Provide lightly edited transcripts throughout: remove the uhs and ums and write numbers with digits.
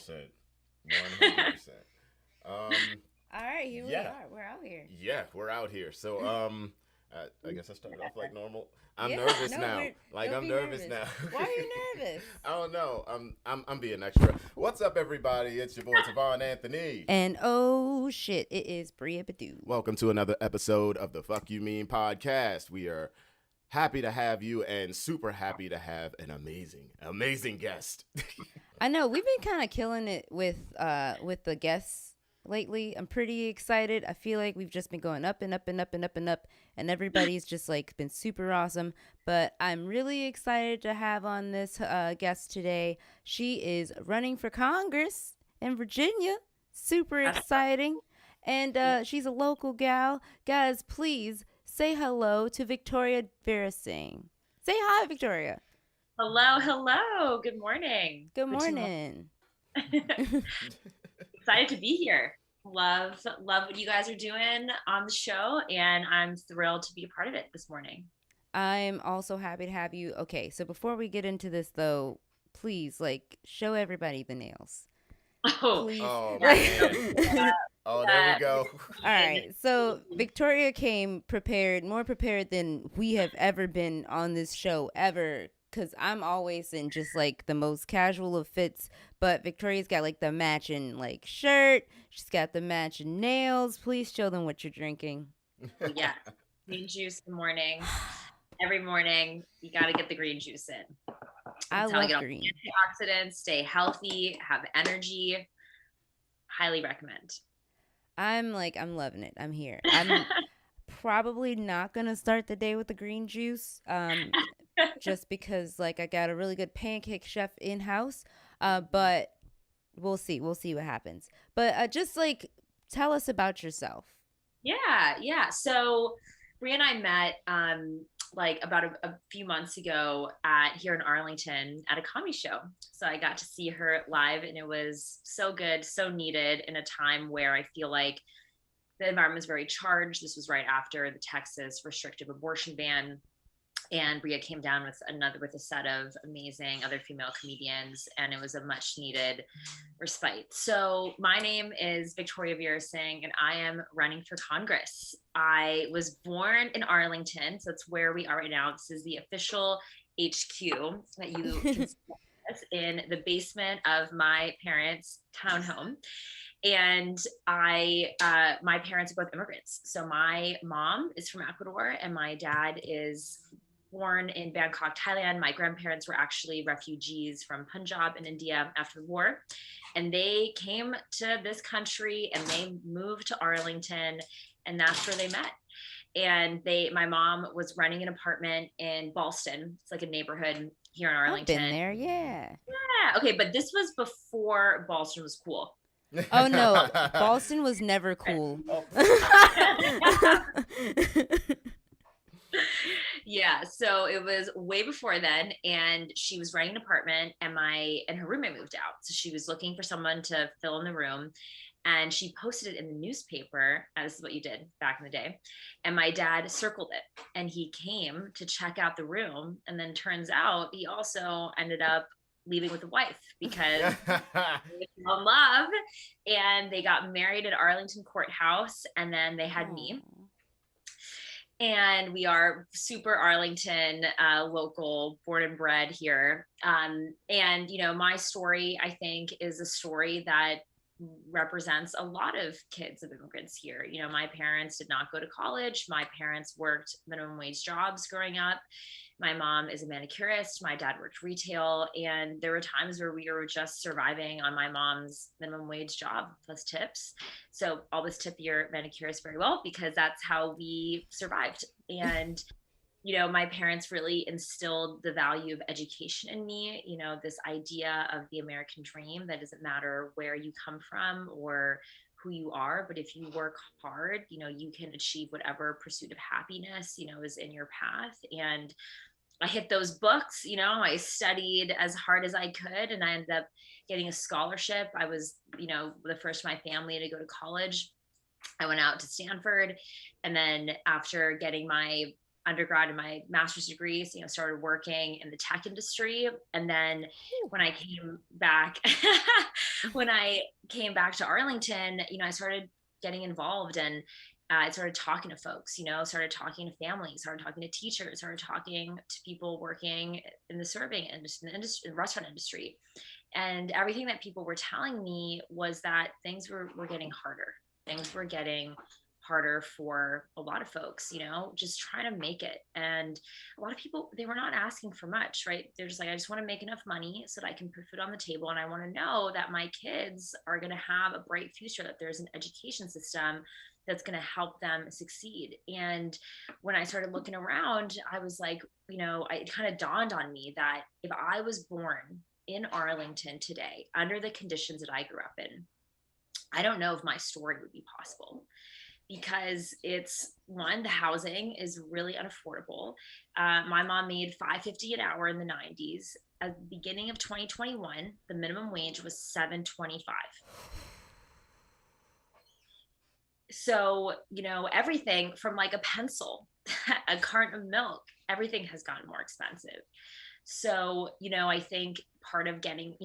100%. 100%. All right, here we Yeah. are. We're out here. Yeah, we're out here. So, I guess I started off like normal. I'm Yeah, nervous no, now. we're Like don't I'm be nervous nervous. now. Why are you nervous? I don't know. I'm being extra. What's up, everybody? It's your boy Tavon Anthony. And oh shit, it is Bria Badu. Welcome to another episode of the FYM Podcast. We are happy to have you and super happy to have an amazing guest. I know we've been kind of killing it with the guests lately. I'm pretty excited. I feel like we've just been going up and up and up and up and up, and everybody's just like been super awesome. But I'm really excited to have on this guest today. She is running for Congress in Virginia. Super exciting. And she's a local gal. Guys, please say hello to Victoria Virasingh. Say hi, Victoria. Hello. Good morning. Good morning. Excited to be here. Love what you guys are doing on the show, and I'm thrilled to be a part of it this morning. I'm also happy to have you. Okay, so before we get into this, though, please, show everybody the nails. Oh, please. Oh, there we go. All right, so Victoria came prepared, more prepared than we have ever been on this show ever, because I'm always in just the most casual of fits, but Victoria's got the matching shirt. She's got the matching nails. Please show them what you're drinking. Yeah, green juice in the morning. Every morning, you got to get the green juice in. I love green. Antioxidants, stay healthy, have energy. Highly recommend. I'm loving it. I'm here. I'm probably not gonna start the day with the green juice, just because I got a really good pancake chef in house. But we'll see. We'll see what happens. But just tell us about yourself. Yeah. So Bria and I met about a few months ago here in Arlington at a comedy show. So I got to see her live, and it was so good, so needed in a time where I feel like the environment was very charged. This was right after the Texas restrictive abortion ban. And Bria came down with a set of amazing other female comedians, and it was a much needed respite. So my name is Victoria Virasingh, and I am running for Congress. I was born in Arlington, so it's where we are right now. This is the official HQ that you can see in the basement of my parents' townhome. And my parents are both immigrants. So my mom is from Ecuador, and my dad is born in Bangkok, Thailand. My grandparents were actually refugees from Punjab in India after the war. And they came to this country and they moved to Arlington, and that's where they met. And my mom was running an apartment in Ballston. It's like a neighborhood here in Arlington. I've been there, yeah. Yeah. Okay, but this was before Ballston was cool. Oh no, Ballston was never cool. Yeah, so it was way before then, and she was renting an apartment, and her roommate moved out, so she was looking for someone to fill in the room, and she posted it in the newspaper. This is what you did back in the day, and my dad circled it, and he came to check out the room, and then turns out he also ended up leaving with a wife because they fell in love, and they got married at Arlington Courthouse, and then they had me. And we are super Arlington local, born and bred here. And, my story, I think, is a story that represents a lot of kids of immigrants here. My parents did not go to college. My parents worked minimum wage jobs growing up. My mom is a manicurist. My dad worked retail. And there were times where we were just surviving on my mom's minimum wage job plus tips. So always tip your manicurist very well, because that's how we survived. And, my parents really instilled the value of education in me, this idea of the American dream, that doesn't matter where you come from or who you are, but if you work hard, you can achieve whatever pursuit of happiness, is in your path. And I hit those books, I studied as hard as I could, and I ended up getting a scholarship. I was, the first in my family to go to college. I went out to Stanford, and then after getting my undergrad and my master's degrees, started working in the tech industry. And then when I came back, when I came back to Arlington, I started getting involved, and I started talking to folks, started talking to families, started talking to teachers, started talking to people working in the serving industry, in the restaurant industry. And everything that people were telling me was that things were getting harder. Things were getting harder for a lot of folks, just trying to make it. And a lot of people, they were not asking for much, right? They're just like, I just want to make enough money so that I can put food on the table. And I want to know that my kids are going to have a bright future, that there's an education system that's going to help them succeed. And when I started looking around, I was like, it kind of dawned on me that if I was born in Arlington today, under the conditions that I grew up in, I don't know if my story would be possible, because it's one, the housing is really unaffordable. My mom made $5.50 an hour in the 90s. At the beginning of 2021, the minimum wage was $7.25. So, everything from like a pencil, a carton of milk, everything has gotten more expensive. So, I think part of getting,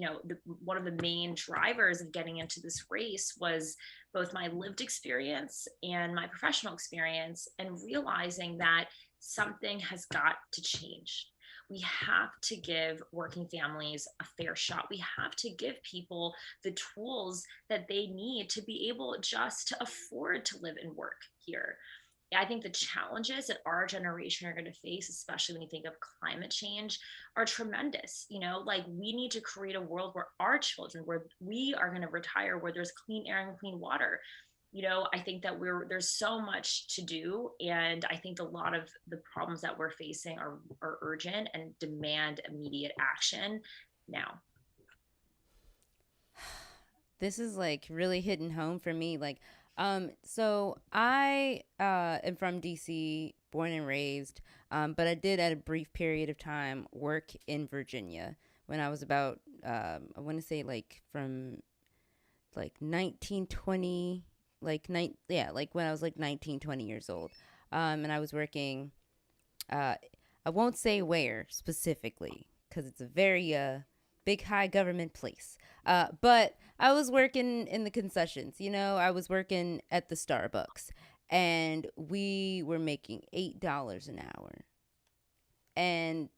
one of the main drivers of getting into this race was both my lived experience and my professional experience, and realizing that something has got to change. We have to give working families a fair shot. We have to give people the tools that they need to be able just to afford to live and work here. I think the challenges that our generation are going to face, especially when you think of climate change, are tremendous. Like, we need to create a world where our children, where we are going to retire, where there's clean air and clean water. I think that there's so much to do. And I think a lot of the problems that we're facing are urgent and demand immediate action now. This is like really hitting home for me. Like, so I am from DC, born and raised, but I did at a brief period of time work in Virginia when I was about, I want to say like from like 1920, like when I was like 19, 20 years old. And I was working, I won't say where specifically, because it's a very big high government place. But I was working in the concessions, I was working at the Starbucks, and we were making $8 an hour. And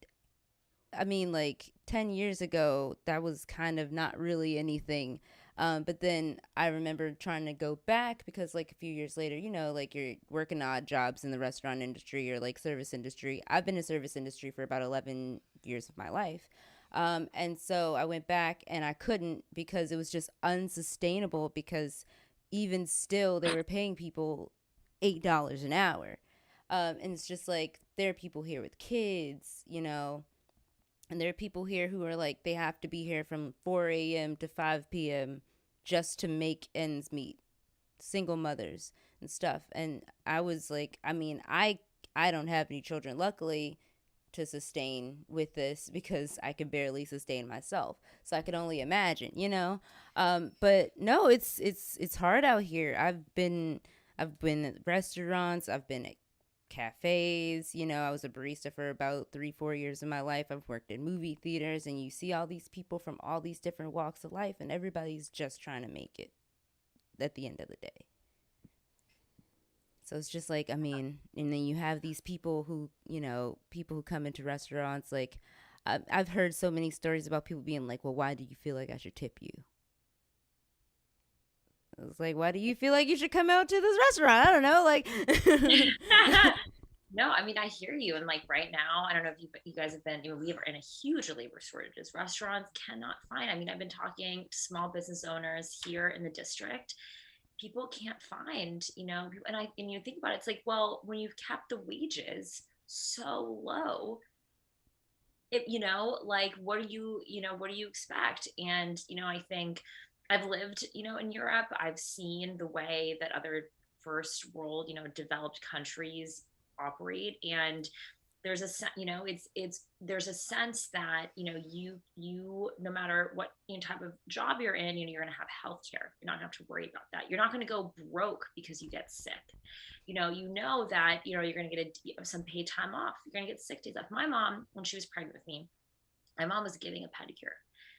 I mean, like 10 years ago, that was kind of not really anything. But then I remember trying to go back, because like a few years later, like you're working odd jobs in the restaurant industry or like service industry. I've been in service industry for about 11 years of my life. And so I went back and I couldn't, because it was just unsustainable, because even still they were paying people $8 an hour. And it's just like, there are people here with kids, and there are people here who are like, they have to be here from 4 a.m. to 5 p.m. just to make ends meet. Single mothers and stuff. And I was like, I mean, I don't have any children, luckily, to sustain with this, because I can barely sustain myself. So I could only imagine, but no, it's hard out here. I've been at restaurants, I've been at cafes, I was a barista for about 3-4 years of my life. I've worked in movie theaters, and you see all these people from all these different walks of life, and everybody's just trying to make it at the end of the day. So it's just like, I mean, and then you have these people who, people who come into restaurants, like, I've heard so many stories about people being like, well, why do you feel like I should tip you? It's like, why do you feel like you should come out to this restaurant? I don't know, like. No, I mean, I hear you. And like right now, I don't know if you guys have been, we are in a huge labor shortages. Restaurants cannot find. I mean, I've been talking to small business owners here in the district. People can't find, and you think about it, it's like, well, when you've kept the wages so low, like, what do you expect? And, I think I've lived, in Europe. I've seen the way that other first world, developed countries operate. And there's a there's a sense that you no matter what type of job you're in, you're going to have health care. You're not going to have to worry about that. You're not going to go broke because you get sick. That you're going to get some paid time off. You're going to get sick days off. My mom, when she was pregnant with me, my mom was giving a pedicure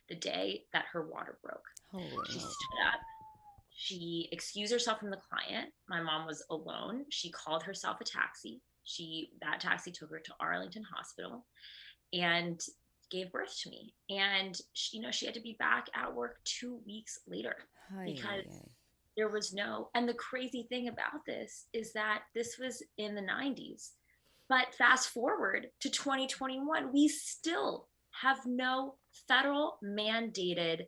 the day that her water broke. She stood up. She excused herself from the client. My mom was alone. She called herself a taxi. That taxi took her to Arlington Hospital and gave birth to me. And she had to be back at work 2 weeks later because there was and the crazy thing about this is that this was in the 90s. But fast forward to 2021, we still have no federal mandated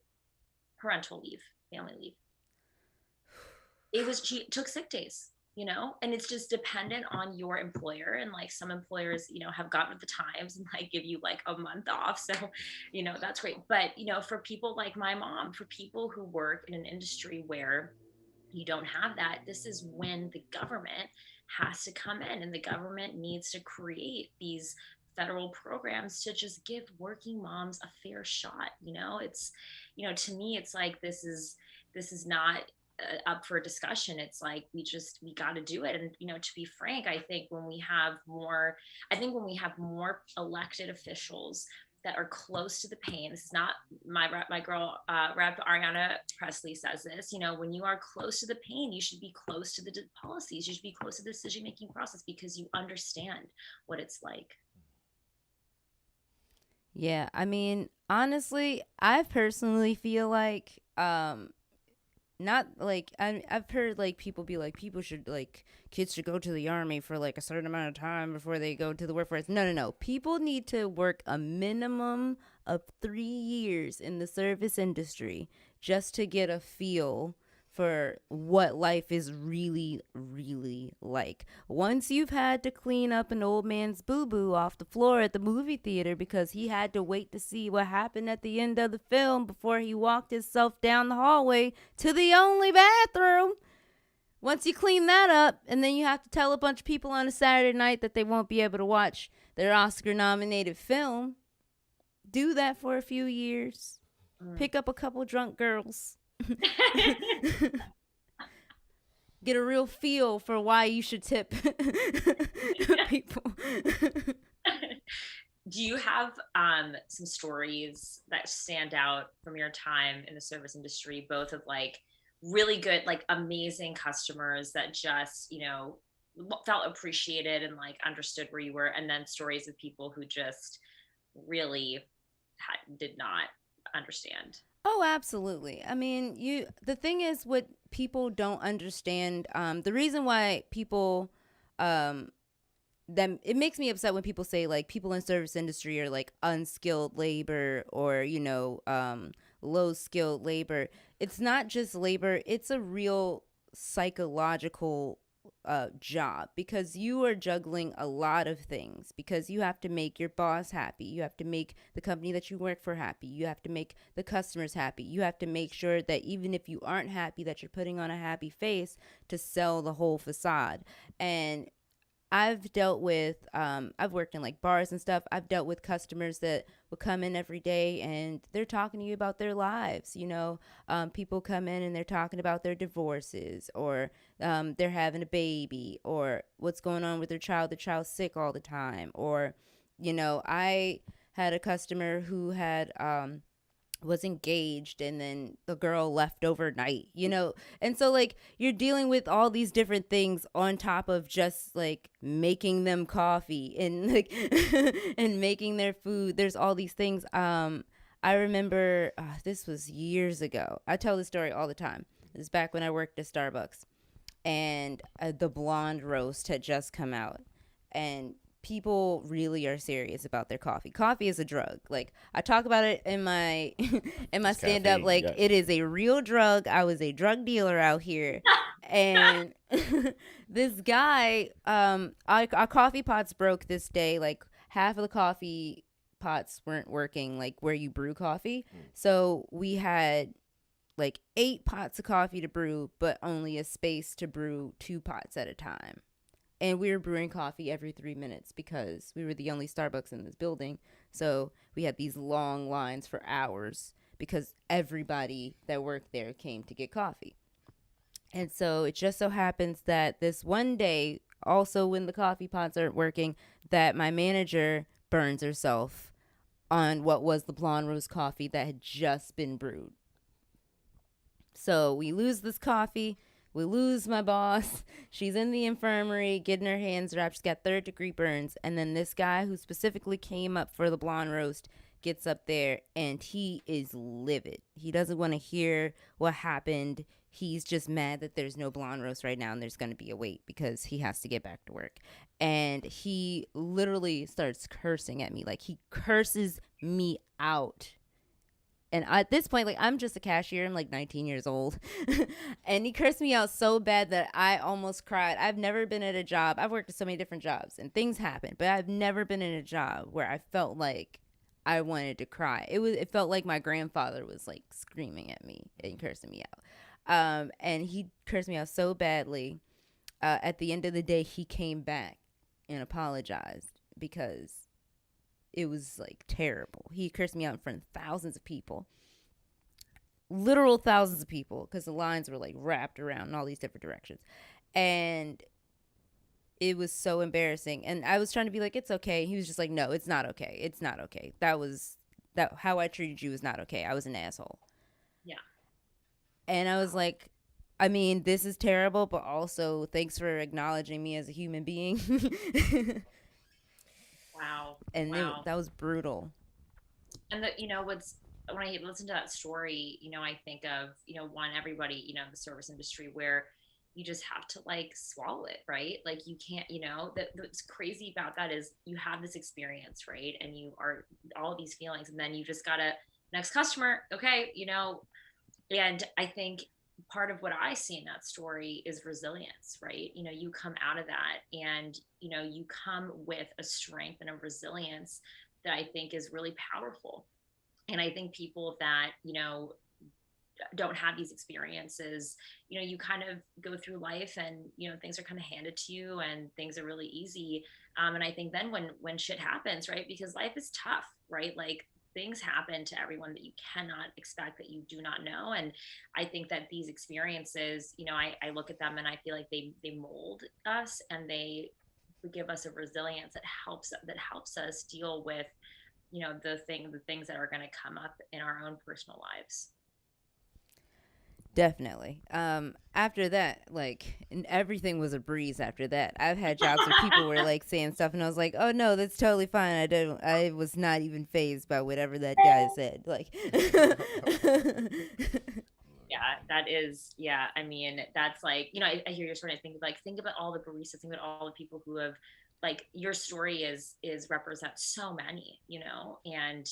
parental leave, family leave. She took sick days, and it's just dependent on your employer. And like some employers, have gotten with the times and like give you like a month off. So, that's great. But, for people like my mom, for people who work in an industry where you don't have that, this is when the government has to come in, and the government needs to create these federal programs to just give working moms a fair shot. It's, to me, it's like, this is not up for discussion. It's like, we got to do it. And, to be frank, I think when we have more elected officials that are close to the pain, this is not my girl, Rep. Ariana Presley says this, when you are close to the pain, you should be close to the policies. You should be close to the decision-making process because you understand what it's like. Yeah. I mean, honestly, I personally feel like, not like I've heard like people be like, kids should go to the army for like a certain amount of time before they go to the workforce. No. People need to work a minimum of 3 years in the service industry just to get a feel for what life is really, really like. Once you've had to clean up an old man's boo-boo off the floor at the movie theater because he had to wait to see what happened at the end of the film before he walked himself down the hallway to the only bathroom. Once you clean that up, and then you have to tell a bunch of people on a Saturday night that they won't be able to watch their Oscar-nominated film, do that for a few years. Pick up a couple drunk girls. Get a real feel for why you should tip people. Do you have some stories that stand out from your time in the service industry, both of like really good, like amazing customers that just, felt appreciated and like understood where you were, and then stories of people who just really did not understand? Oh, absolutely. I mean, the thing is, what people don't understand, the reason why people, it makes me upset when people say like people in service industry are like unskilled labor or, low skilled labor. It's not just labor. It's a real psychological job, because you are juggling a lot of things, because you have to make your boss happy, you have to make the company that you work for happy, you have to make the customers happy, you have to make sure that even if you aren't happy, that you're putting on a happy face to sell the whole facade. And I've dealt with, I've worked in like bars and stuff. I've dealt with customers that will come in every day and they're talking to you about their lives. People come in and they're talking about their divorces, or they're having a baby, or what's going on with their child. The child's sick all the time. Or, I had a customer who had, was engaged, and then the girl left overnight, and so like you're dealing with all these different things on top of just like making them coffee and like and making their food. There's all these things. I remember this was years ago. I tell this story all the time. This is back when I worked at Starbucks, and the blonde roast had just come out, and people really are serious about their coffee. Coffee is a drug. Like, I talk about it in my stand up. Like, yes. It is a real drug. I was a drug dealer out here. And this guy, our coffee pots broke this day. Like, half of the coffee pots weren't working, like where you brew coffee. So we had like 8 pots of coffee to brew, but only a space to brew 2 pots at a time. And we were brewing coffee every 3 minutes because we were the only Starbucks in this building. So we had these long lines for hours because everybody that worked there came to get coffee. And so it just so happens that this one day, also when the coffee pots aren't working, that my manager burns herself on what was the blonde roast coffee that had just been brewed. So we lose this coffee. We lose my boss. She's in the infirmary getting her hands wrapped. She's got 3rd-degree burns. And then this guy who specifically came up for the blonde roast gets up there and he is livid. He doesn't want to hear what happened. He's just mad that there's no blonde roast right now and there's going to be a wait because he has to get back to work. And he literally starts cursing at me. Like, he curses me out. And at this point, like, I'm just a cashier. I'm like 19 years old. And he cursed me out so bad that I almost cried. I've never been at a job. I've worked at so many different jobs and things happen, but I've never been in a job where I felt like I wanted to cry. It felt like my grandfather was like screaming at me and cursing me out. And he cursed me out so badly. At the end of the day, he came back and apologized because it was like terrible. He cursed me out in front of thousands of people, literal thousands of people, because the lines were like wrapped around in all these different directions. And it was so embarrassing. And I was trying to be like, it's okay. He was just like, no, it's not okay. It's not okay. How I treated you is not okay. I was an asshole. Yeah. And I was like, I mean, this is terrible, but also thanks for acknowledging me as a human being. Wow. And that was brutal. And when I listen to that story, I think of, everybody, the service industry where you just have to like swallow it, right? Like you can't, what's crazy about that is you have this experience, right? And you are all of these feelings, and then you just gotta, next customer, okay, and I think part of what I see in that story is resilience, right? You come out of that and, you come with a strength and a resilience that I think is really powerful. And I think people that, don't have these experiences, you kind of go through life and, things are kind of handed to you and things are really easy. And I think then when shit happens, right? Because life is tough, right? Like things happen to everyone that you cannot expect, that you do not know. And I think that these experiences, I look at them and I feel like they mold us and they give us a resilience that helps us deal with, the things that are going to come up in our own personal lives. Definitely. After that, like, and everything was a breeze after that. I've had jobs where people were like saying stuff and I was like, oh no, that's totally fine. I was not even fazed by whatever that guy said. Like, yeah, that is, yeah. I mean, that's like, I hear your story. I think about all the baristas, think about all the people who have, like, your story is represents so many, and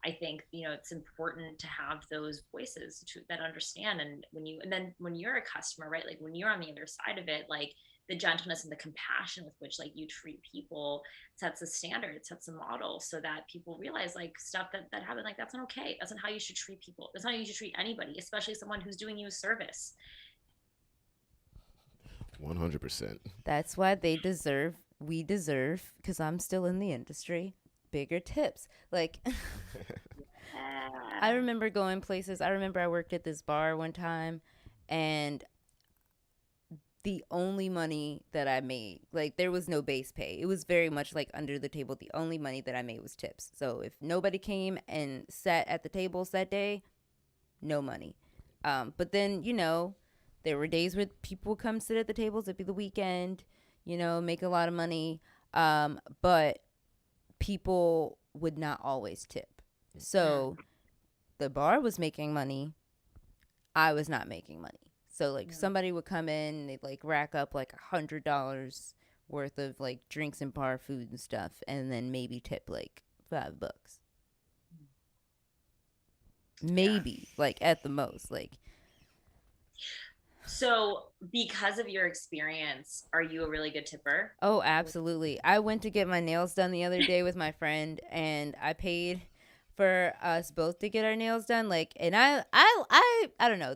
I think, it's important to have those voices that understand. And then when you're a customer, right, like when you're on the other side of it, like the gentleness and the compassion with which like you treat people sets a standard, sets a model, so that people realize like stuff that happened, like that's not okay. That's not how you should treat people. That's not how you should treat anybody, especially someone who's doing you a service. 100%. That's why we deserve, because I'm still in the industry, bigger tips. Like, I remember going places. I remember I worked at this bar one time, and the only money that I made, like, there was no base pay. It was very much like under the table. The only money that I made was tips. So if nobody came and sat at the tables that day, no money. But then, there were days where people would come sit at the tables. It'd be the weekend, make a lot of money. But people would not always tip. So the bar was making money. I was not making money. So like somebody would come in, they'd like rack up like $100 worth of like drinks and bar food and stuff, and then maybe tip like $5. Maybe, like at the most, like. So because of your experience, are you a really good tipper? Oh, absolutely. I went to get my nails done the other day with my friend, and I paid for us both to get our nails done. Like, and I don't know.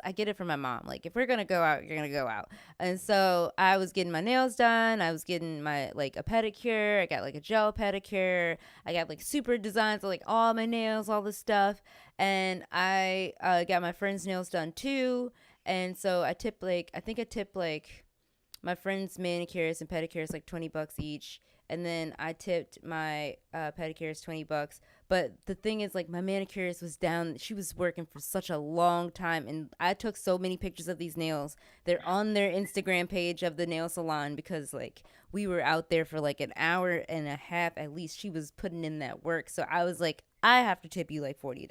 I get it from my mom. Like, if we're gonna go out, you're gonna go out. And so I was getting my nails done. I was getting my like a pedicure. I got like a gel pedicure. I got like super designs of like all my nails, all this stuff. And I got my friend's nails done too. And so I tipped like my friend's manicures and pedicures like $20 each. And then I tipped my pedicures $20. But the thing is, like, my manicurist was down. She was working for such a long time. And I took so many pictures of these nails. They're on their Instagram page of the nail salon because, like, we were out there for like an hour and a half at least. She was putting in that work. So I was like, I have to tip you like $40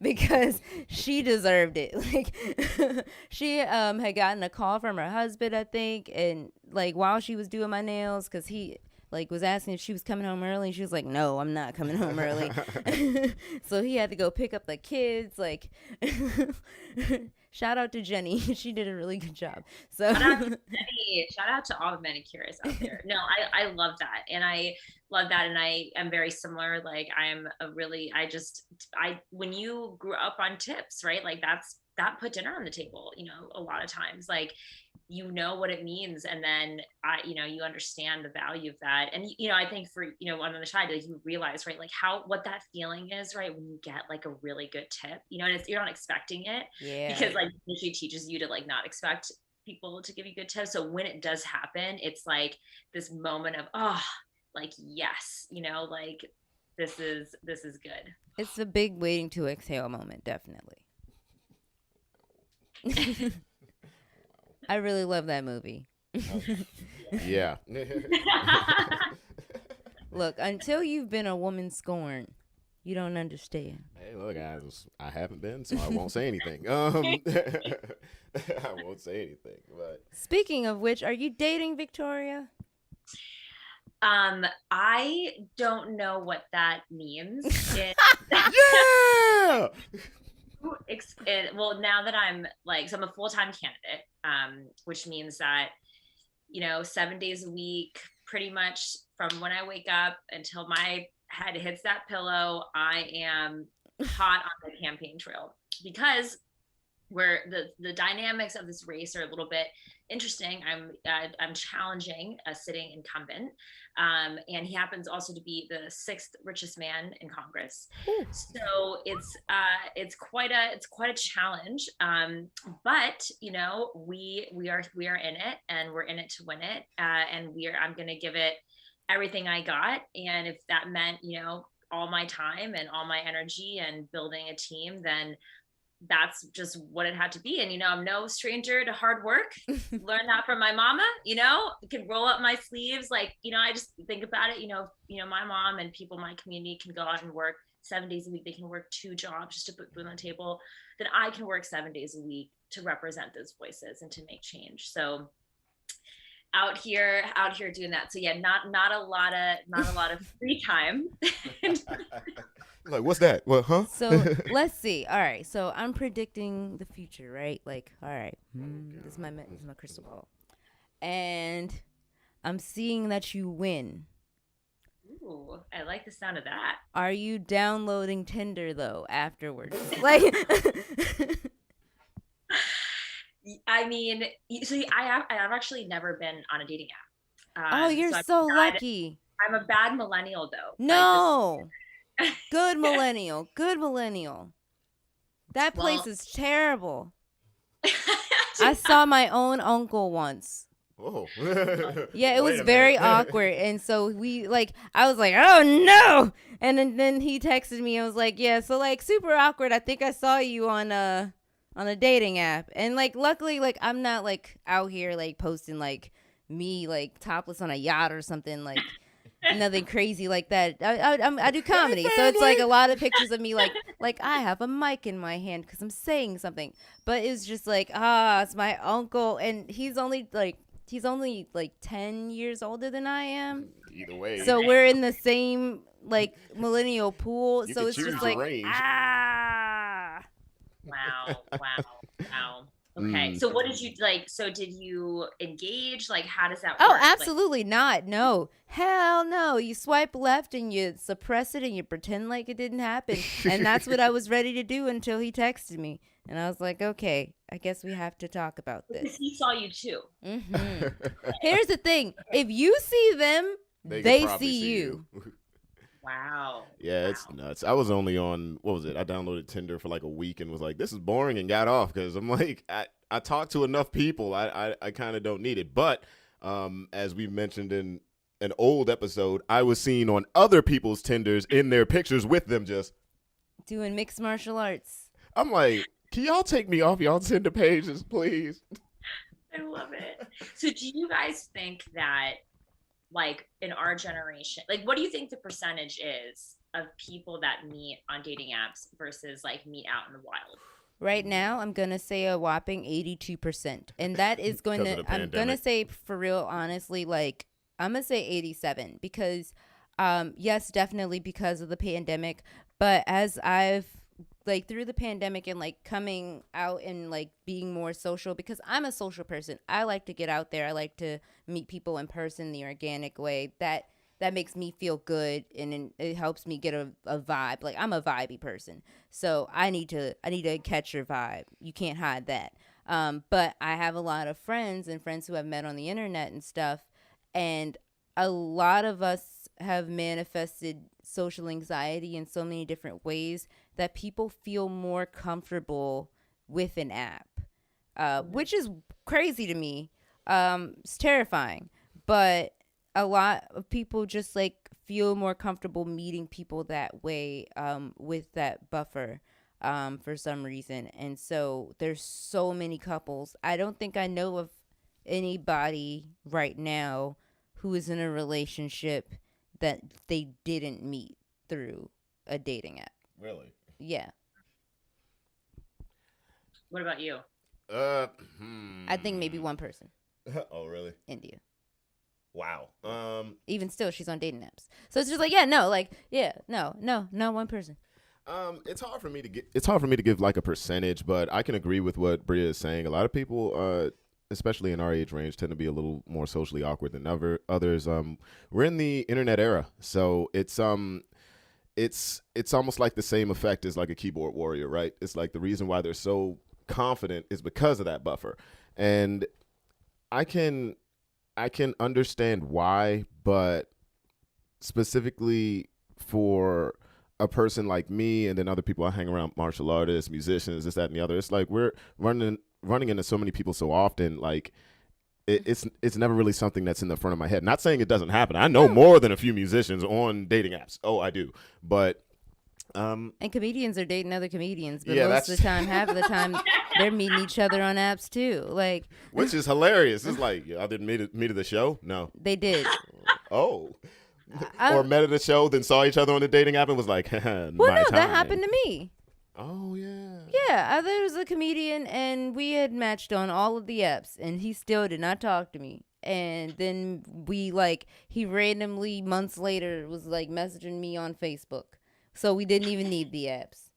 because she deserved it. Like, she had gotten a call from her husband, I think, and like while she was doing my nails, because he like was asking if she was coming home early, and she was like, no, I'm not coming home early. So he had to go pick up the kids. Like, shout out to Jenny. She did a really good job. So shout out to Jenny. Shout out to all the manicurists out there. No, I love that. And I love that. And I am very similar. Like, when you grew up on tips, right? Like that put dinner on the table, you know, a lot of times, like, you know what it means. And then you understand the value of that. And, you know, I think for, you know, on the side, like, you realize, right, like what that feeling is, right, when you get like a really good tip, you know, and you're not expecting it. Yeah. Because like she teaches you to like not expect people to give you good tips. So when it does happen, it's like this moment of, oh, like, yes, you know, like this is good. It's a big waiting to exhale moment, definitely. I really love that movie. Yeah. Look, until you've been a woman scorned, you don't understand. Hey, look, I haven't been, so I won't say anything. I won't say anything. But speaking of which, are you dating, Victoria? I don't know what that means. Yeah. Well, now that I'm like, so I'm a full-time candidate, which means that, you know, 7 days a week, pretty much from when I wake up until my head hits that pillow, I am hot on the campaign trail, because where the dynamics of this race are a little bit interesting. I'm challenging a sitting incumbent, and he happens also to be the 6th richest man in Congress. Ooh. So it's quite a challenge. But you know, we are in it, and we're in it to win it. And I'm going to give it everything I got. And if that meant, you know, all my time and all my energy and building a team, then that's just what it had to be. And, you know, I'm no stranger to hard work. Learned that from my mama, you know, can roll up my sleeves. Like, you know, I just think about it, you know, my mom and people in my community can go out and work 7 days a week. They can work 2 jobs just to put food on the table. Then I can work 7 days a week to represent those voices and to make change. So out here doing that. So yeah, not a lot of free time. Like, what's that? What, huh? So let's see. All right. So I'm predicting the future, right? Like, all right. This is my crystal ball. And I'm seeing that you win. Ooh, I like the sound of that. Are you downloading Tinder though afterwards? Like, I mean, so I've actually never been on a dating app. Oh, you're so lucky. I'm a bad millennial though. No. Good millennial. That place is terrible. I saw my own uncle once. Oh. Yeah, it was very awkward. And so I was like, oh no. And then he texted me and was like, yeah, so like super awkward. I think I saw you on a dating app. And like, luckily, like, I'm not like out here like posting like me like topless on a yacht or something, like nothing crazy like that. I do comedy, so it's like a lot of pictures of me like I have a mic in my hand because I'm saying something. But it was just like, it's my uncle, and he's only like 10 years older than I am. Either way. So we're in the same like millennial pool. You so it's just like, range. Wow. Okay. So what did you like? So did you engage? Like, how does that Oh, work? absolutely not. No. Hell no. You swipe left and you suppress it and you pretend like it didn't happen. And that's what I was ready to do until he texted me. And I was like, okay, I guess we have to talk about this. Because he saw you too. Mm-hmm. Here's the thing. If you see them, they see you. Wow. Yeah, it's nuts. I was only on, what was it? I downloaded Tinder for like a week and was like, this is boring, and got off because I'm like, I talk to enough people. I kind of don't need it. But as we mentioned in an old episode, I was seen on other people's Tinders in their pictures with them just doing mixed martial arts. I'm like, can y'all take me off y'all Tinder pages, please? I love it. So do you guys think that, like, in our generation, like, what do you think the percentage is of people that meet on dating apps versus like meet out in the wild? Right now, I'm going to say a whopping 82%. And that is going to, I'm going to say for real, honestly, like, I'm going to say 87 because, yes, definitely because of the pandemic. But as I've, like, through the pandemic and, like, coming out and, like, being more social, because I'm a social person. I like to get out there. I like to meet people in person the organic way. That makes me feel good, and it helps me get a vibe. Like, I'm a vibey person, so I need to catch your vibe. You can't hide that. But I have a lot of friends who have met on the internet and stuff, and a lot of us have manifested social anxiety in so many different ways that people feel more comfortable with an app, which is crazy to me. It's terrifying, but a lot of people just like feel more comfortable meeting people that way, with that buffer, for some reason. And so there's so many couples. I don't think I know of anybody right now who is in a relationship that they didn't meet through a dating app. Really? Yeah. What about you? I think maybe one person. Oh, really? India. Wow. Even still, she's on dating apps. So it's just like, no, one person. It's hard for me to give like a percentage, but I can agree with what Bria is saying. A lot of people, especially in our age range, tend to be a little more socially awkward than others. We're in the internet era, so it's almost like the same effect as like a keyboard warrior, right? It's like the reason why they're so confident is because of that buffer. And I can understand why, but specifically for a person like me and then other people I hang around, martial artists, musicians, this, that, and the other, it's like we're running into so many people so often, like it's never really something that's in the front of my head. Not saying it doesn't happen. I know more than a few musicians on dating apps. Oh, I do. But and comedians are dating other comedians, but yeah, most of the time, half of the time, they're meeting each other on apps too. Like, which is hilarious. It's like, y'all didn't meet at the show? No. They did. Oh. Or met at a show, then saw each other on the dating app and was like, well, no, that happened to me. Oh, yeah. Yeah, there was a comedian, and we had matched on all of the apps, and he still did not talk to me. And then he randomly, months later, was, like, messaging me on Facebook. So we didn't even need the apps.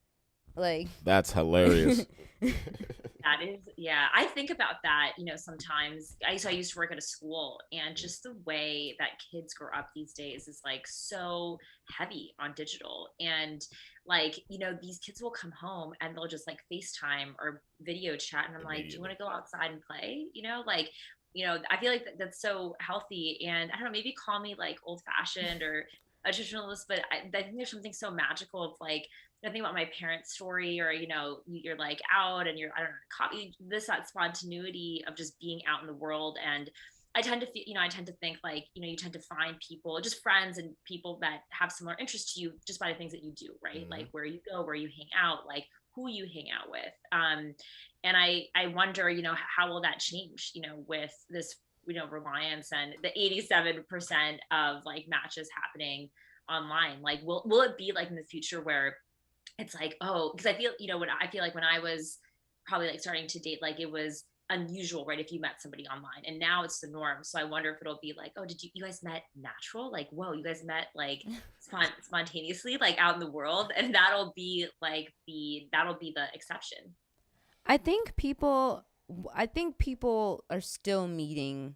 Like, that's hilarious. That is, yeah. I think about that, sometimes. I used to work at a school, and just the way that kids grow up these days is like so heavy on digital. And like, these kids will come home and they'll just like FaceTime or video chat. And I'm like, do you want to go outside and play? I feel like that's so healthy. And I don't know, maybe call me like old fashioned or a traditionalist, but I think there's something so magical of like, I think about my parents' story, or you're like out and you're, I don't know, copy that spontaneity of just being out in the world. And I tend to feel, I tend to think like, you tend to find people, just friends and people that have similar interests to you just by the things that you do, right? Mm-hmm. Like where you go, where you hang out, like who you hang out with. And I wonder, how will that change, with this, reliance and the 87% of like matches happening online. Like, will it be like in the future where it's like, oh, because I feel, when I was probably like starting to date, like it was unusual, right? If you met somebody online, and now it's the norm. So I wonder if it'll be like, oh, did you guys met natural? Like, whoa, you guys met like spontaneously, like out in the world. And that'll be the exception. I think people I think people are still meeting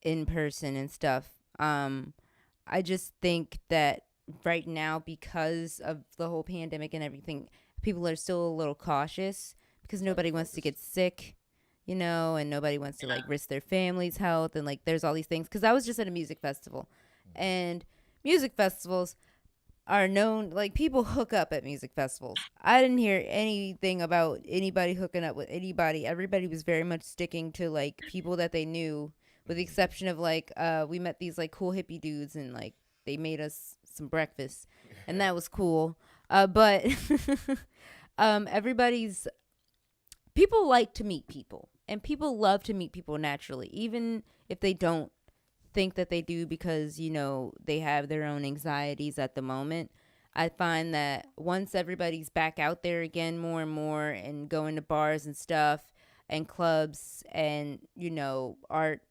in person and stuff. I just think that right now, because of the whole pandemic and everything, people are still a little cautious because nobody wants to get sick, and nobody wants to like risk their family's health, and like there's all these things. Because I was just at a music festival, and music festivals are known, like, people hook up at music festivals. I didn't hear anything about anybody hooking up with anybody. Everybody was very much sticking to like people that they knew, with the exception of like we met these like cool hippie dudes, and like they made us some breakfast, and that was cool. But everybody's people like to meet people, and people love to meet people naturally, even if they don't think that they do, because they have their own anxieties at the moment. I find that once everybody's back out there again more and more, and going to bars and stuff and clubs and art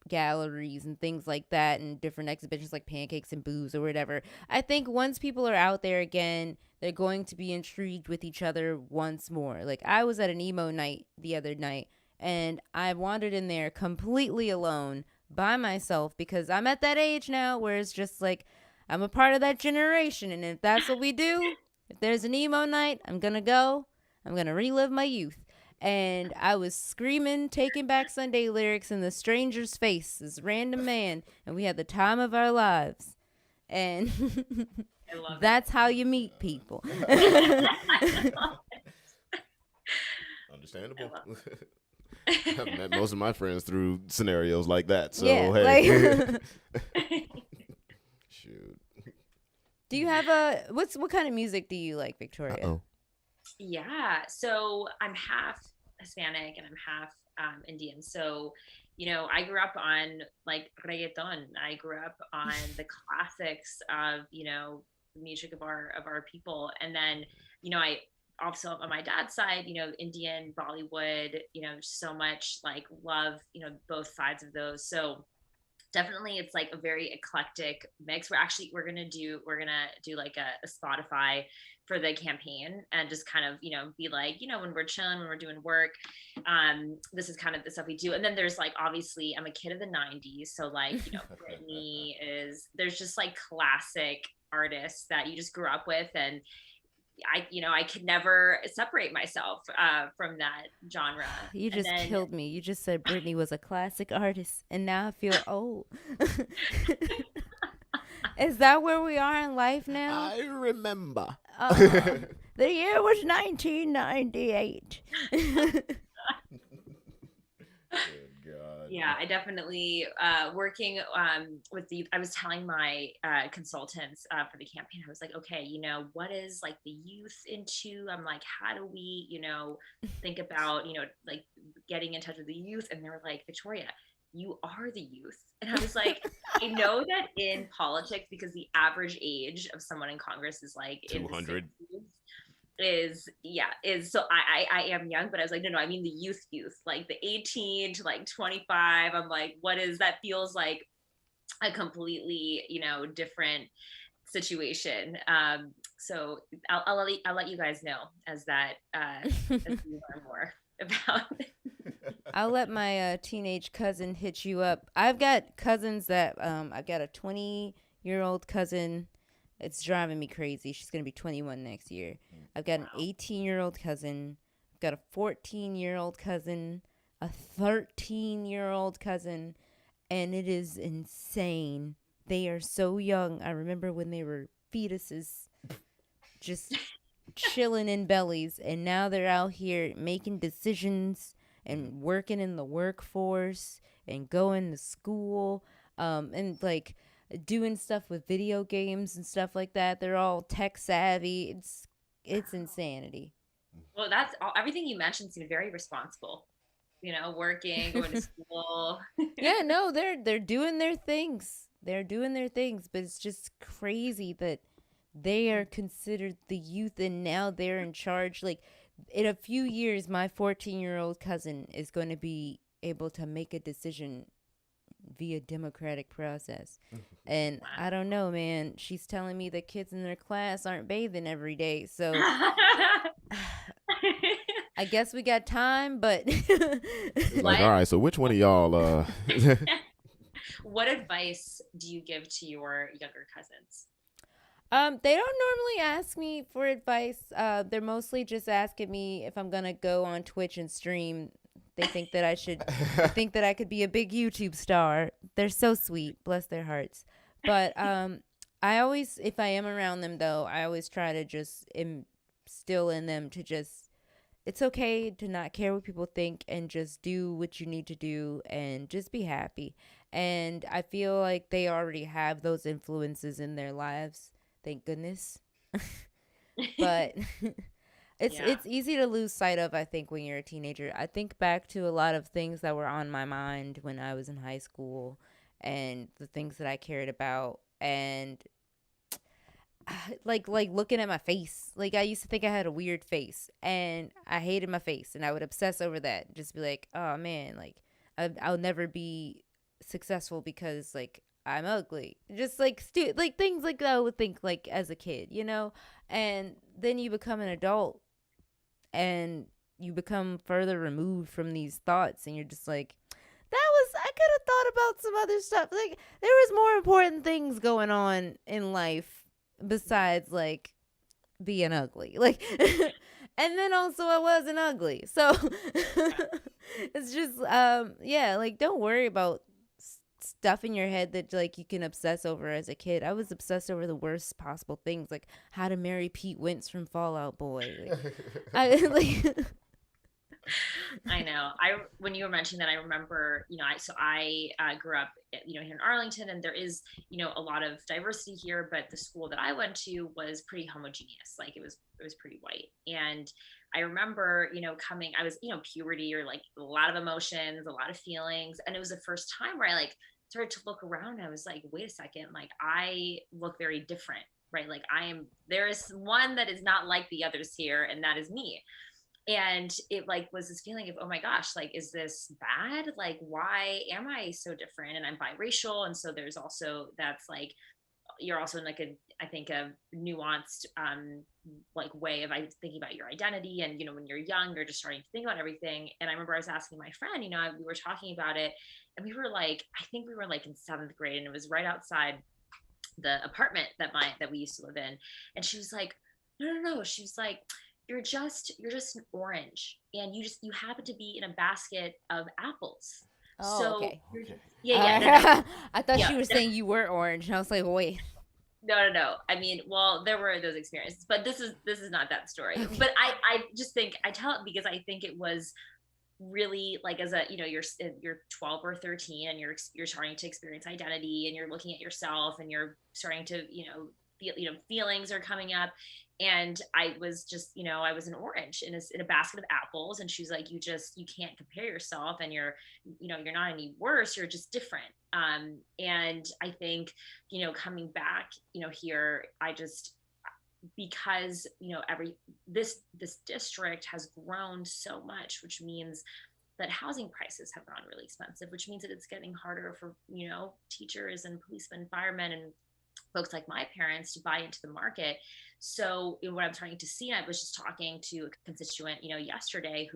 galleries and things like that, and different exhibitions like pancakes and booze or whatever, I think once people are out there again, they're going to be intrigued with each other once more. Like, I was at an emo night the other night, and I wandered in there completely alone by myself, because I'm at that age now where it's just like I'm a part of that generation, and if that's what we do, if there's an emo night, I'm gonna go. I'm gonna relive my youth. And I was screaming Taking Back Sunday lyrics in the stranger's face, this random man, and we had the time of our lives. And that's how you meet people. Understandable. I've met most of my friends through scenarios like that. So, yeah, hey. Shoot. Do you have what kind of music do you like, Victoria? Uh-oh. Yeah. So I'm half Hispanic and I'm half Indian. So, I grew up on like reggaeton. I grew up on the classics of, the music of our people. And then, I also on my dad's side, Indian, Bollywood, so much like love, both sides of those. So definitely it's like a very eclectic mix. We're gonna do like a Spotify for the campaign, and just kind of be like, when we're chilling, when we're doing work, this is kind of the stuff we do. And then there's like, obviously I'm a kid of the 90s, so like Britney there's just like classic artists that you just grew up with, and I could never separate myself from that genre. You just killed me. You just said Britney was a classic artist, and now I feel old. Is that where we are in life now? I remember. The year was 1998. Good God. Yeah, I definitely working with I was telling my consultants for the campaign, I was like, okay, what is like the youth into? I'm like, how do we, think about, like getting in touch with the youth? And they were like, Victoria, you are the youth. And I was like, I know that in politics, because the average age of someone in Congress is like 200. Is so I am young, but I was like, no, I mean the youth, like the 18 to like 25. I'm like, what is that? Feels like a completely, different situation. So I'll let you guys know as we learn more about it. I'll let my teenage cousin hit you up. I've got cousins that I've got a 20-year-old cousin. It's driving me crazy. She's going to be 21 next year. I've got an 18-year-old cousin. I've got a 14-year-old cousin, a 13-year-old cousin, and it is insane. They are so young. I remember when they were fetuses, just chilling in bellies, and now they're out here making decisions and working in the workforce and going to school, and like doing stuff with video games and stuff like that. They're all tech savvy. It's insanity. Well, that's all, everything you mentioned seemed very responsible. Working, going to school. Yeah, no, they're doing their things. They're doing their things, but it's just crazy that they are considered the youth, and now they're in charge. Like, in a few years, my 14-year-old cousin is going to be able to make a decision via democratic process. And wow. I don't know, man. She's telling me that kids in their class aren't bathing every day. So I I guess we got time, but It's like, What all right, so which one of y'all what advice do you give to your younger cousins? they don't normally ask me for advice. They're mostly just asking me if I'm gonna go on Twitch and stream. They think that they think that I could be a big YouTube star. They're so sweet, bless their hearts. But I always, if I am around them though, I always try to just instill in them to just, it's okay to not care what people think and just do what you need to do and just be happy. And I feel like they already have those influences in their lives. Thank goodness. But Yeah. it's easy to lose sight of, I think, when you're a teenager. I think back to a lot of things that were on my mind when I was in high school and the things that I cared about, and like looking at my face. Like I used to think I had a weird face and I hated my face and I would obsess over that. Just be like, "Oh man, like I'll never be successful because like I'm ugly." Just like like things like that I would think like as a kid, you know? And then you become an adult and you become further removed from these thoughts and you're just like, I could have thought about some other stuff. Like there was more important things going on in life besides like being ugly. Like and then also I wasn't ugly. So it's just yeah, like don't worry about stuff in your head that like you can obsess over as a kid. I was obsessed over the worst possible things, like how to marry Pete Wentz from Fall Out Boy. Like, I like I know. When you were mentioning that, I remember, I grew up, here in Arlington, and there is, a lot of diversity here, but the school that I went to was pretty homogeneous. Like it was pretty white. And I remember, I was, puberty, or like a lot of emotions, a lot of feelings. And it was the first time where I like started to look around. I was like, wait a second, like I look very different, right? Like there is one that is not like the others here, and that is me. And it like was this feeling of, oh my gosh, like is this bad, like why am I so different? And I'm biracial, and so there's also, that's like, you're also in like I think a nuanced like way of thinking about your identity. And when you're young, you're just starting to think about everything. And I remember I was asking my friend, we were talking about it, and we were like, I think we were like in 7th grade, and it was right outside the apartment that we used to live in. And she was like, no, she was like, you're just an orange, and you happen to be in a basket of apples. oh, So okay. yeah. I thought Yeah, you were saying you were orange, and I was like, wait. no. I mean, well, there were those experiences, but this is not that story. Okay. But I just think I tell it because I think it was really like, as a you're 12 or 13, and you're starting to experience identity, and you're looking at yourself, and you're starting to feelings are coming up. And I was just, I was an orange in a basket of apples. And she's like, you can't compare yourself, and you're not any worse, you're just different. And I think, coming back, here, I just, because this district has grown so much, which means that housing prices have gone really expensive, which means that it's getting harder for teachers and policemen, firemen, and folks like my parents to buy into the market. So what I'm starting to see, I was just talking to a constituent, yesterday,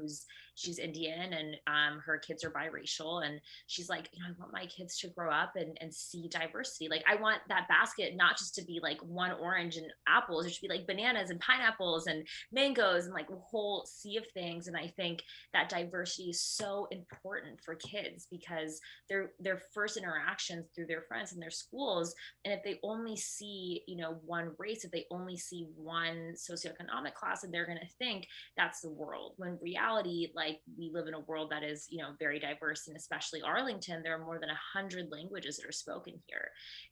she's Indian, and her kids are biracial. And she's like, I want my kids to grow up and see diversity. Like I want that basket not just to be like one orange and apples, it should be like bananas and pineapples and mangoes and like a whole sea of things. And I think that diversity is so important for kids, because their first interactions through their friends and their schools. And if they only see, one race, if they only see one socioeconomic class, and they're going to think that's the world, when reality, like, we live in a world that is, very diverse. And especially Arlington, there are more than 100 languages that are spoken here.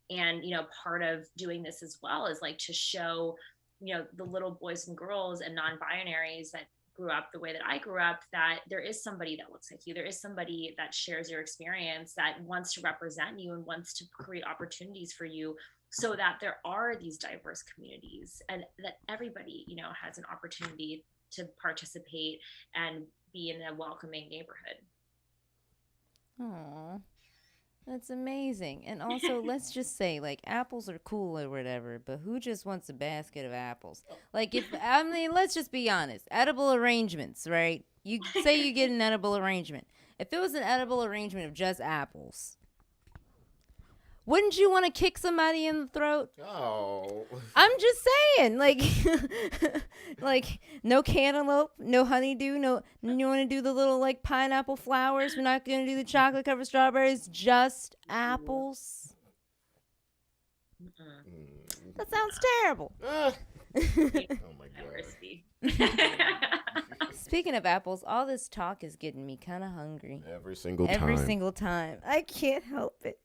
And, part of doing this as well is like to show, the little boys and girls and non-binaries that grew up the way that I grew up, that there is somebody that looks like you. There is somebody that shares your experience, that wants to represent you and wants to create opportunities for you, so that there are these diverse communities, and that everybody, has an opportunity to participate and be in a welcoming neighborhood. Aww. That's amazing. And also, let's just say, like, apples are cool or whatever, but who just wants a basket of apples? Like, I mean, let's just be honest. Edible arrangements, right? You say you get an edible arrangement. If it was an edible arrangement of just apples, wouldn't you want to kick somebody in the throat? Oh. I'm just saying, like, like no cantaloupe, no honeydew, no. You want to do the little like pineapple flowers? We're not gonna do the chocolate covered strawberries. Just apples. That sounds terrible. Oh my god. Speaking of apples, all this talk is getting me kind of hungry. Every single time. I can't help it.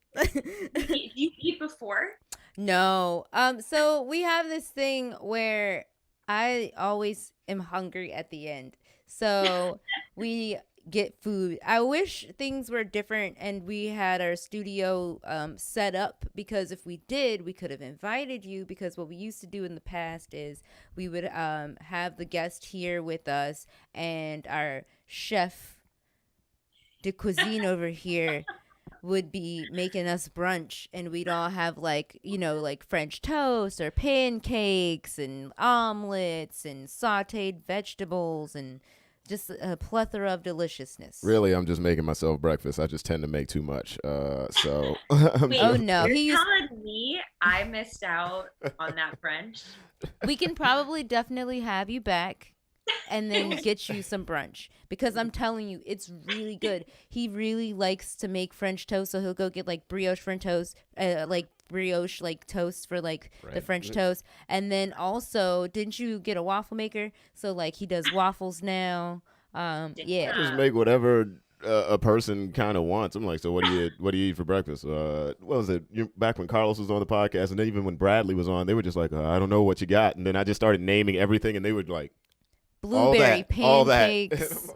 Do you eat before? No. So we have this thing where I always am hungry at the end. So we get food. I wish things were different and we had our studio set up, because if we did, we could have invited you, because what we used to do in the past is we would have the guest here with us, and our chef de cuisine over here would be making us brunch, and we'd all have like, you know, like French toast or pancakes and omelets and sauteed vegetables and just a plethora of deliciousness. Really, I'm just making myself breakfast. I just tend to make too much. So. Wait, oh no, you're telling me I missed out on that French? We can probably definitely have you back and then get you some brunch, because I'm telling you, it's really good. He really likes to make French toast, so he'll go get like brioche French toast, like brioche like toast for like the French toast. And then also, didn't you get a waffle maker? So like he does waffles now. Yeah. I just make whatever a person kind of wants. I'm like, so what do you eat for breakfast? What was it? Back when Carlos was on the podcast, and then even when Bradley was on, they were just like, I don't know what you got. And then I just started naming everything, and they would like, blueberry all that. pancakes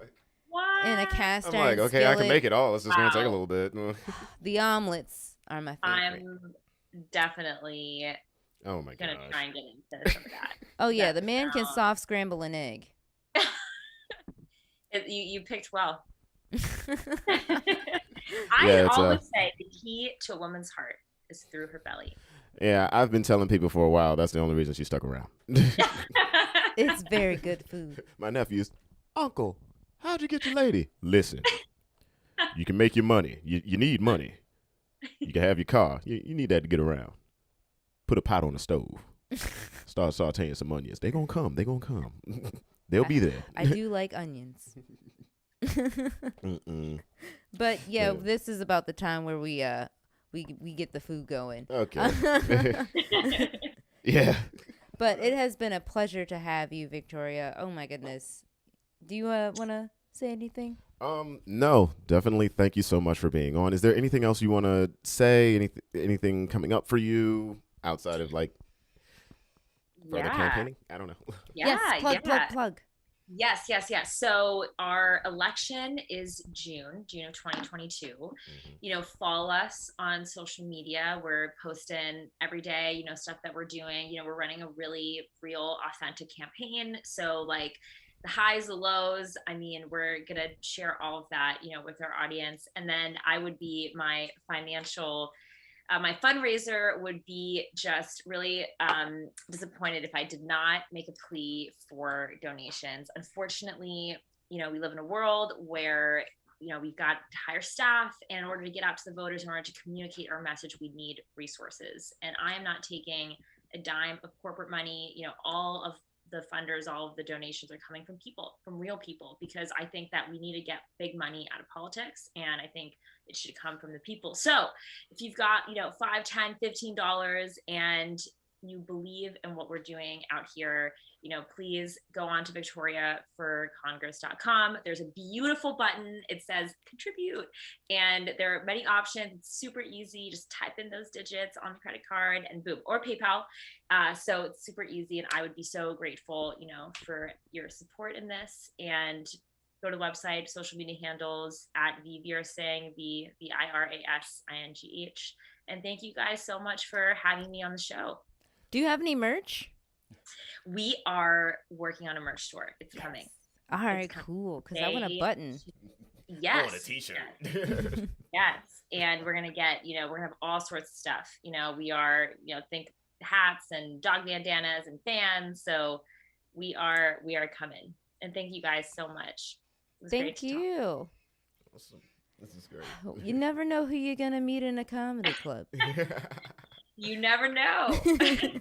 What? in a cast I'm iron like, okay, I can skillet. make it all. It's just gonna take a little bit. The omelets are my favorite. I'm definitely Oh my gonna gosh. try and get into some of that. Oh yeah, That the man can sounds- soft scramble an egg. You picked well. Yeah, I it's, always say the key to a woman's heart is through her belly. Yeah, I've been telling people for a while. That's the only reason she stuck around. It's very good food. My nephew's, Uncle, how'd you get your lady? Listen, you can make your money. You need money. You can have your car. You need that to get around. Put a pot on the stove. Start sauteing some onions. They gonna come. They'll be there. I do like onions. Mm-mm. But yeah, Yeah. this is about the time where we get the food going. Okay. Yeah. But it has been a pleasure to have you, Victoria. Oh my goodness. Do you want to say anything? No, definitely. Thank you so much for being on. Is there anything else you want to say? Anything coming up for you outside of like further campaigning? I don't know. Yeah, yes, plug. Yes. So our election is June of 2022. You know, follow us on social media. We're posting every day, you know, stuff that we're doing. You know, we're running a really real, authentic campaign. So like the highs, the lows, I mean, we're going to share all of that, you know, with our audience. And then I would be my financial my fundraiser would be just really disappointed if I did not make a plea for donations. Unfortunately, you know, we live in a world where, you know, we've got to hire staff, and in order to get out to the voters, in order to communicate our message, we need resources. And I am not taking a dime of corporate money. You know, all of the funders, all of the donations are coming from people, from real people, because I think that we need to get big money out of politics, and I think it should come from the people. So if you've got, you know, $5, $10, $15 and you believe in what we're doing out here, you know, please go on to victoriaforcongress.com. There's a beautiful button. It says contribute, and there are many options. It's super easy. Just type in those digits on the credit card and boom, or PayPal. So it's super easy, and I would be so grateful, you know, for your support in this. And go to the website, social media handles at Virasingh, Virasingh. And thank you guys so much for having me on the show. Do you have any merch? We are working on a merch store. It's coming. All right, cool. Because I want a button. Yes. I want a t-shirt. Yes. And we're going to get, we're going to have all sorts of stuff. We are, think hats and dog bandanas and fans. So we are coming. And thank you guys so much. Thank you. Awesome. This is great. You never know who you're going to meet in a comedy club. You never know. It's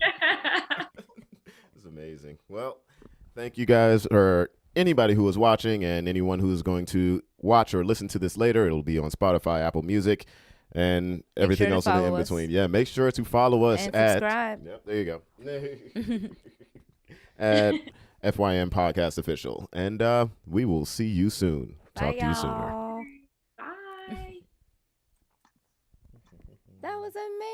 amazing. Well, thank you guys, or anybody who is watching, and anyone who is going to watch or listen to this later. It'll be on Spotify, Apple Music, and everything else in the in between. Yeah, make sure to follow us and at subscribe. Yep, there you go. At FYM Podcast Official. And we will see you soon. Talk to you sooner. Bye. That was amazing.